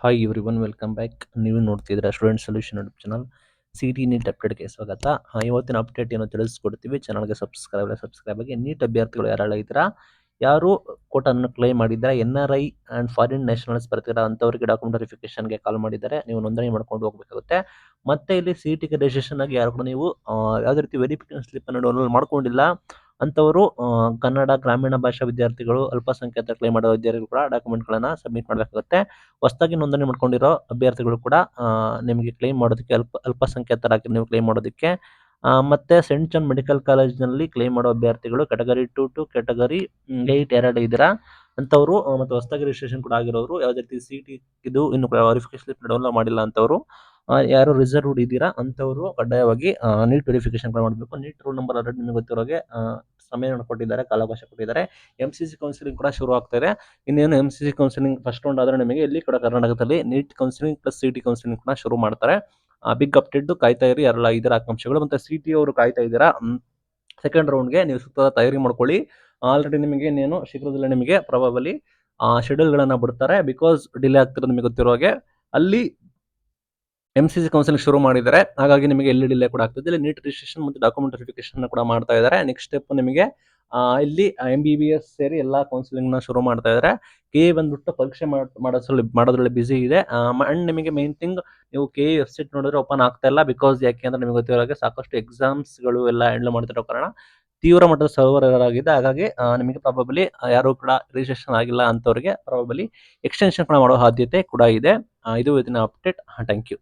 Hi everyone, welcome back. ನೀವು ನೋಡ್ತಿದ್ದೀರಾ student solution YouTube channel. CET NEET ಅಪ್ಡೇಟ್ಗೆ ಸ್ವಾಗತ. ಇವತ್ತಿನ ಅಪ್ಡೇಟ್ ಏನೋ ತಿಳಿಸ್ಕೊಡ್ತೀವಿ. ಚಾನಲ್ಗೆ ಸಬ್ಸ್ಕ್ರೈಬ್ ಆಗಿ. ನೀಟ್ ಅಭ್ಯರ್ಥಿಗಳು ಯಾರೆಲ್ಲ ಇದ್ದೀರಾ, ಯಾರು ಕೋಟಾವನ್ನು ಕ್ಲೈಮ್ ಮಾಡಿದ್ದಾರೆ, NRI ಆ್ಯಂಡ್ ಫಾರಿನ್ ನ್ಯಾಷನಲ್ಸ್ ಬರ್ತೀರಾ ಅಂಥವ್ರಿಗೆ ಡಾಕ್ಯುಮೆಂಟ್ ವೆರಿಫಿಕೇಷನ್ಗೆ ಕಾಲ್ ಮಾಡಿದ್ದಾರೆ. ನೀವು ನೋಂದಣಿ ಮಾಡ್ಕೊಂಡು ಹೋಗಬೇಕಾಗುತ್ತೆ. ಮತ್ತೆ ಇಲ್ಲಿ CETಗೆ ರಿಜಿಸ್ಟ್ರೇಷನ್ ಆಗಿ ಯಾರು ಕೂಡ ನೀವು ಯಾವುದೇ ರೀತಿ ವೆರಿಫಿಕೇಷನ್ ಸ್ಲಿಪ್ಪನ್ನು ಡೌನ್ಲೋಡ್ ಮಾಡ್ಕೊಂಡಿಲ್ಲ ಅಂಥವರು ಕನ್ನಡ ಗ್ರಾಮೀಣ ಭಾಷಾ ವಿದ್ಯಾರ್ಥಿಗಳು, ಅಲ್ಪಸಂಖ್ಯಾತ ಕ್ಲೈಮ್ ಮಾಡೋ ವಿದ್ಯಾರ್ಥಿಗಳು ಕೂಡ ಡಾಕ್ಯುಮೆಂಟ್ಗಳನ್ನು ಸಬ್ಮಿಟ್ ಮಾಡಬೇಕಾಗುತ್ತೆ. ಹೊಸದಾಗಿ ನೋಂದಣಿ ಮಾಡ್ಕೊಂಡಿರೋ ಅಭ್ಯರ್ಥಿಗಳು ಕೂಡ ನಿಮಗೆ ಕ್ಲೈಮ್ ಮಾಡೋದಕ್ಕೆ ಅಲ್ಪಸಂಖ್ಯಾತರಾಗಿ ನೀವು ಕ್ಲೈಮ್ ಮಾಡೋದಕ್ಕೆ ಮತ್ತೆ ಸೆಂಟ್ ಜಾನ್ ಮೆಡಿಕಲ್ ಕಾಲೇಜ್ನಲ್ಲಿ ಕ್ಲೈಮ್ ಮಾಡೋ ಅಭ್ಯರ್ಥಿಗಳು ಕ್ಯಾಟಗರಿ 2 ಟು ಕ್ಯಾಟಗರಿ 8 ಎರಡು ಇದ್ದೀರಾ ಅಂಥವ್ರು, ಮತ್ತು ಹೊಸದಾಗಿ ರಿಜಿಸ್ಟ್ರೇಷನ್ ಕೂಡ ಆಗಿರೋರು, ಯಾವುದೇ ರೀತಿ CET ಇದು ಇನ್ನು ವೆರಿಫಿಕೇಶನ್ ಸ್ಲಿಪ್ ಡೌನ್ಲೋಡ್ ಮಾಡಿಲ್ಲ ಅಂಥವ್ರು, ಯಾರು ರಿಸರ್ವ್ಡ್ ಇದ್ದೀರಾ ಅಂಥವ್ರು ಕಡ್ಡಾಯವಾಗಿ ನೀಟ್ ವೆರಿಫಿಕೇಶನ್ ಮಾಡಬೇಕು. ನೀಟ್ ರೂಲ್ ನಂಬರ್ 2 ನಿಮಗೆ ಗೊತ್ತಿರೋಗೆ ಸಮಯವನ್ನು ಕೊಟ್ಟಿದ್ದಾರೆ, ಕಾಲಾವಕಾಶ ಕೊಟ್ಟಿದ್ದಾರೆ. MCC ಕೌನ್ಸಿಲಿಂಗ್ ಕೂಡ ಶುರು ಆಗ್ತಾ ಇದೆ. ಇನ್ನೇನು MCC ಕೌನ್ಸಿಲಿಂಗ್ ಫಸ್ಟ್ ರೌಂಡ್ ಆದರೆ ನಿಮಗೆ ಇಲ್ಲಿ ಕೂಡ ಕರ್ನಾಟಕದಲ್ಲಿ NEET counselling plus CET counselling ಕೂಡ ಶುರು ಮಾಡ್ತಾರೆ. ಬಿಗ್ ಅಪ್ಡೇಟ್, ಕಾಯ್ತಾ ಇರಿ ಯಾರೆಲ್ಲ ಇದರ ಆಕಾಂಕ್ಷಿಗಳು. ಮತ್ತೆ CET ಅವರು ಕಾಯ್ತಾ ಇದ್ದೀರಾ, ಸೆಕೆಂಡ್ ರೌಂಡ್ಗೆ ನೀವು ಸುತ್ತ ತಯಾರಿ ಮಾಡ್ಕೊಳ್ಳಿ. ಆಲ್ರೆಡಿ ನಿಮಗೆ ಇನ್ನೇನು ಶೀಘ್ರದಲ್ಲೇ ನಿಮಗೆ ಪ್ರಾಬಬಲಿ ಶೆಡ್ಯೂಲ್ಗಳನ್ನು ಬಿಡ್ತಾರೆ. ಬಿಕಾಸ್ ಡಿಲೇ ಆಗ್ತಿರೋದು ನಿಮಗೆ ಗೊತ್ತಿರೋ ಹಾಗೆ ಅಲ್ಲಿ MCC ಕೌನ್ಸಿಲಿಂಗ್ ಶುರು ಮಾಡಿದ್ದಾರೆ. ಹಾಗಾಗಿ ನಿಮಗೆ ಎಲ್ಲಿ ಡಿಲೇ ಕೂಡ ಆಗ್ತದೆ. ಇಲ್ಲಿ ನೀಟ್ ರಿಜಿಸ್ಟ್ರೇಷನ್ ಮತ್ತು ಡಾಕ್ಯುಮೆಂಟ್ ವೆರಿಫಿಕೇಶನ್ ಕೂಡ ಮಾಡ್ತಾ ಇದ್ದಾರೆ. ನೆಕ್ಸ್ಟ್ ಸ್ಟೆಪ್ ನಿಮಗೆ ಇಲ್ಲಿ MBBS ಸೇರಿ ಎಲ್ಲ ಕೌನ್ಸಿಲಿಂಗ್ನ ಶುರು ಮಾಡ್ತಾ ಇದ್ದಾರೆ. KE ಬಂದ್ಬಿಟ್ಟು ಪರೀಕ್ಷೆ ಮಾಡೋದ್ರಲ್ಲಿ ಬಿಸಿ ಇದೆ. ಅಂಡ್ ನಿಮಗೆ ಮೇನ್ ಥಿಂಗ್, ನೀವು KE ವೆಬ್ಸೈಟ್ ನೋಡಿದ್ರೆ ಓಪನ್ ಆಗ್ತಾ ಇಲ್ಲ. ಬಿಕಾಸ್ ಯಾಕೆ ಅಂದ್ರೆ ನಿಮಗೆ ಗೊತ್ತಿರೋ ಹಾಗೆ ಸಾಕಷ್ಟು ಎಕ್ಸಾಮ್ಸ್ಗಳು ಎಲ್ಲ ಹ್ಯಾಂಡಲ್ ಮಾಡ್ತಿರೋ ಕಾರಣ ತೀವ್ರ ಮಟ್ಟದ ಸರ್ವರ್ ಎರರ್ ಆಗಿದೆ. ಹಾಗಾಗಿ ನಿಮಗೆ ಪ್ರಾಬಬಲಿ ಯಾರು ಕೂಡ ರಿಜಿಸ್ಟ್ರೇಷನ್ ಆಗಿಲ್ಲ ಅಂಥವ್ರಿಗೆ ಪ್ರಾಬಬಲಿ ಎಕ್ಸ್ಟೆನ್ಷನ್ ಕೂಡ ಮಾಡೋ ಸಾಧ್ಯತೆ ಕೂಡ ಇದೆ. ಇದು ಇವತ್ತಿನ ಅಪ್ಡೇಟ್. Thank you.